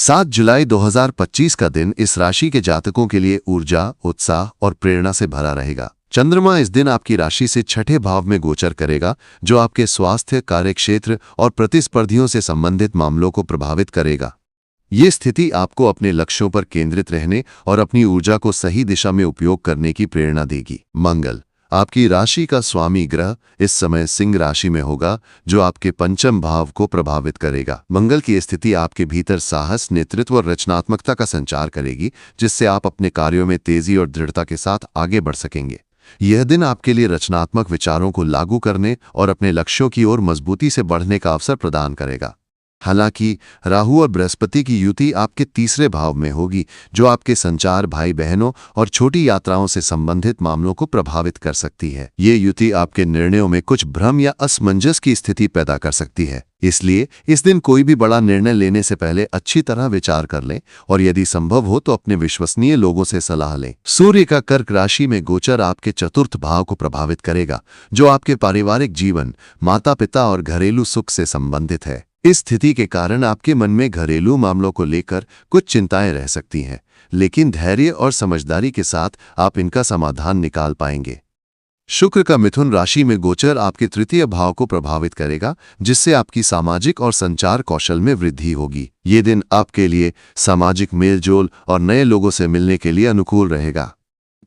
7 जुलाई 2025 का दिन इस राशि के जातकों के लिए ऊर्जा, उत्साह और प्रेरणा से भरा रहेगा। चंद्रमा इस दिन आपकी राशि से छठे भाव में गोचर करेगा, जो आपके स्वास्थ्य, कार्यक्षेत्र और प्रतिस्पर्धियों से संबंधित मामलों को प्रभावित करेगा। ये स्थिति आपको अपने लक्ष्यों पर केंद्रित रहने और अपनी ऊर्जा को सही दिशा में उपयोग करने की प्रेरणा देगी। मंगल, आपकी राशि का स्वामी ग्रह इस समय सिंह राशि में होगा, जो आपके पंचम भाव को प्रभावित करेगा। मंगल की स्थिति आपके भीतर साहस, नेतृत्व और रचनात्मकता का संचार करेगी, जिससे आप अपने कार्यों में तेजी और दृढ़ता के साथ आगे बढ़ सकेंगे। यह दिन आपके लिए रचनात्मक विचारों को लागू करने और अपने लक्ष्यों की ओर मजबूती से बढ़ने का अवसर प्रदान करेगा। हालांकि राहु और बृहस्पति की युति आपके तीसरे भाव में होगी, जो आपके संचार, भाई बहनों और छोटी यात्राओं से संबंधित मामलों को प्रभावित कर सकती है। ये युति आपके निर्णयों में कुछ भ्रम या असमंजस की स्थिति पैदा कर सकती है। इसलिए इस दिन कोई भी बड़ा निर्णय लेने से पहले अच्छी तरह विचार कर लें और यदि संभव हो तो अपने विश्वसनीय लोगों से सलाह लें। सूर्य का कर्क राशि में गोचर आपके चतुर्थ भाव को प्रभावित करेगा, जो आपके पारिवारिक जीवन, माता पिता और घरेलू सुख से संबंधित है। इस स्थिति के कारण आपके मन में घरेलू मामलों को लेकर कुछ चिंताएं रह सकती हैं, लेकिन धैर्य और समझदारी के साथ आप इनका समाधान निकाल पाएंगे। शुक्र का मिथुन राशि में गोचर आपके तृतीय भाव को प्रभावित करेगा, जिससे आपकी सामाजिक और संचार कौशल में वृद्धि होगी। ये दिन आपके लिए सामाजिक मेलजोल और नए लोगों से मिलने के लिए अनुकूल रहेगा।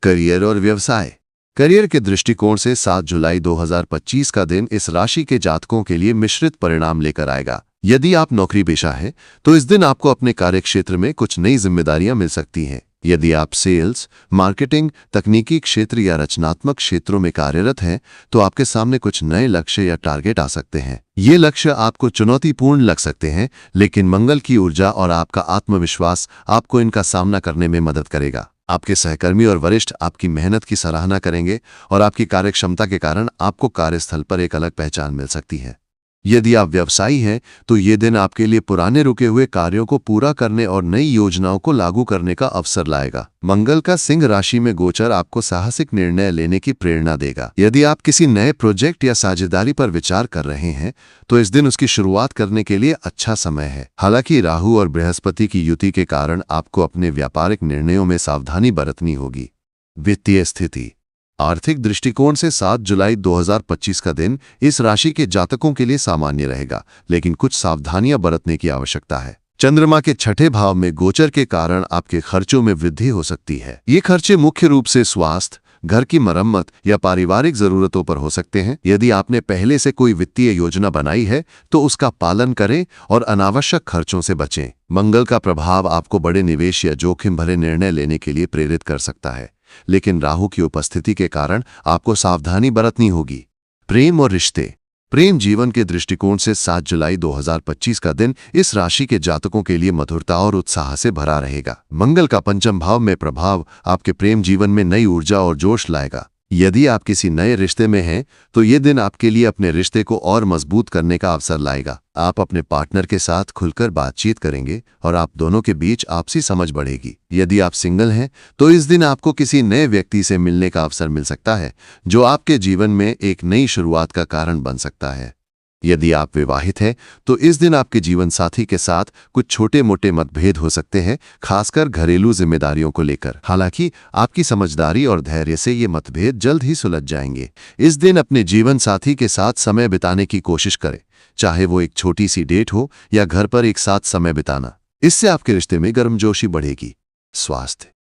करियर और व्यवसाय। करियर के दृष्टिकोण से 7 जुलाई 2025 का दिन इस राशि के जातकों के लिए मिश्रित परिणाम लेकर आएगा। यदि आप नौकरी पेशा है तो इस दिन आपको अपने कार्यक्षेत्र में कुछ नई जिम्मेदारियां मिल सकती हैं। यदि आप सेल्स, मार्केटिंग, तकनीकी क्षेत्र या रचनात्मक क्षेत्रों में कार्यरत हैं तो आपके सामने कुछ नए लक्ष्य या टारगेट आ सकते हैं। ये लक्ष्य आपको चुनौतीपूर्ण लग सकते हैं, लेकिन मंगल की ऊर्जा और आपका आत्मविश्वास आपको इनका सामना करने में मदद करेगा। आपके सहकर्मी और वरिष्ठ आपकी मेहनत की सराहना करेंगे और आपकी कार्यक्षमता के कारण आपको कार्यस्थल पर एक अलग पहचान मिल सकती है। यदि आप व्यवसायी हैं तो ये दिन आपके लिए पुराने रुके हुए कार्यों को पूरा करने और नई योजनाओं को लागू करने का अवसर लाएगा। मंगल का सिंह राशि में गोचर आपको साहसिक निर्णय लेने की प्रेरणा देगा। यदि आप किसी नए प्रोजेक्ट या साझेदारी पर विचार कर रहे हैं तो इस दिन उसकी शुरुआत करने के लिए अच्छा समय है। हालांकि राहु और बृहस्पति की युति के कारण आपको अपने व्यापारिक निर्णयों में सावधानी बरतनी होगी। वित्तीय स्थिति। आर्थिक दृष्टिकोण से 7 जुलाई 2025 का दिन इस राशि के जातकों के लिए सामान्य रहेगा, लेकिन कुछ सावधानियां बरतने की आवश्यकता है। चंद्रमा के छठे भाव में गोचर के कारण आपके खर्चों में वृद्धि हो सकती है। ये खर्चे मुख्य रूप से स्वास्थ्य, घर की मरम्मत या पारिवारिक जरूरतों पर हो सकते हैं। यदि आपने पहले से कोई वित्तीय योजना बनाई है तो उसका पालन करें और अनावश्यक खर्चों से बचें। मंगल का प्रभाव आपको बड़े निवेश या जोखिम भरे निर्णय लेने के लिए प्रेरित कर सकता है, लेकिन राहु की उपस्थिति के कारण आपको सावधानी बरतनी होगी। प्रेम और रिश्ते। प्रेम जीवन के दृष्टिकोण से 7 जुलाई 2025 का दिन इस राशि के जातकों के लिए मधुरता और उत्साह से भरा रहेगा। मंगल का पंचम भाव में प्रभाव आपके प्रेम जीवन में नई ऊर्जा और जोश लाएगा। यदि आप किसी नए रिश्ते में हैं तो ये दिन आपके लिए अपने रिश्ते को और मजबूत करने का अवसर लाएगा। आप अपने पार्टनर के साथ खुलकर बातचीत करेंगे और आप दोनों के बीच आपसी समझ बढ़ेगी। यदि आप सिंगल हैं तो इस दिन आपको किसी नए व्यक्ति से मिलने का अवसर मिल सकता है, जो आपके जीवन में एक नई शुरुआत का कारण बन सकता है। यदि आप विवाहित हैं तो इस दिन आपके जीवन साथी के साथ कुछ छोटे मोटे मतभेद हो सकते हैं, खासकर घरेलू जिम्मेदारियों को लेकर। हालांकि आपकी समझदारी और धैर्य से ये मतभेद जल्द ही सुलझ जाएंगे। इस दिन अपने जीवन साथी के साथ समय बिताने की कोशिश करें, चाहे वो एक छोटी सी डेट हो या घर पर एक साथ समय बिताना। इससे आपके रिश्ते में गर्मजोशी बढ़ेगी।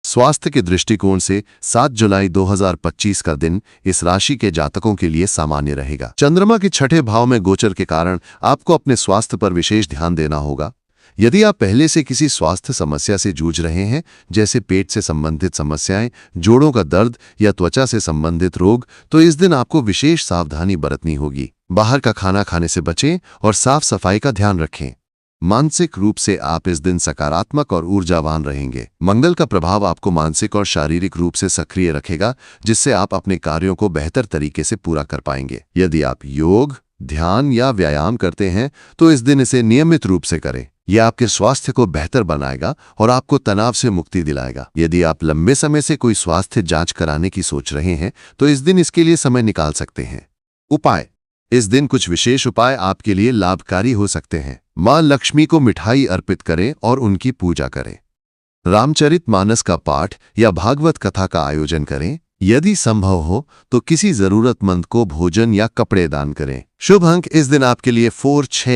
स्वास्थ्य के दृष्टिकोण से 7 जुलाई 2025 का दिन इस राशि के जातकों के लिए सामान्य रहेगा। चंद्रमा के छठे भाव में गोचर के कारण आपको अपने स्वास्थ्य पर विशेष ध्यान देना होगा। यदि आप पहले से किसी स्वास्थ्य समस्या से जूझ रहे हैं, जैसे पेट से संबंधित समस्याएं, जोड़ों का दर्द या त्वचा से संबंधित रोग, तो इस दिन आपको विशेष सावधानी बरतनी होगी। बाहर का खाना खाने से बचें और साफ सफाई का ध्यान रखें। मानसिक रूप से आप इस दिन सकारात्मक और ऊर्जावान रहेंगे। मंगल का प्रभाव आपको मानसिक और शारीरिक रूप से सक्रिय रखेगा, जिससे आप अपने कार्यों को बेहतर तरीके से पूरा कर पाएंगे। यदि आप योग, ध्यान या व्यायाम करते हैं तो इस दिन इसे नियमित रूप से करें। यह आपके स्वास्थ्य को बेहतर बनाएगा और आपको तनाव से मुक्ति दिलाएगा। यदि आप लंबे समय से कोई स्वास्थ्य जांच कराने की सोच रहे हैं तो इस दिन इसके लिए समय निकाल सकते हैं। उपाय। इस दिन कुछ विशेष उपाय आपके लिए लाभकारी हो सकते हैं। माँ लक्ष्मी को मिठाई अर्पित करें और उनकी पूजा करें। रामचरितमानस का पाठ या भागवत कथा का आयोजन करें। यदि संभव हो तो किसी जरूरतमंद को भोजन या कपड़े दान करें। शुभ अंक इस दिन आपके लिए 4, 6,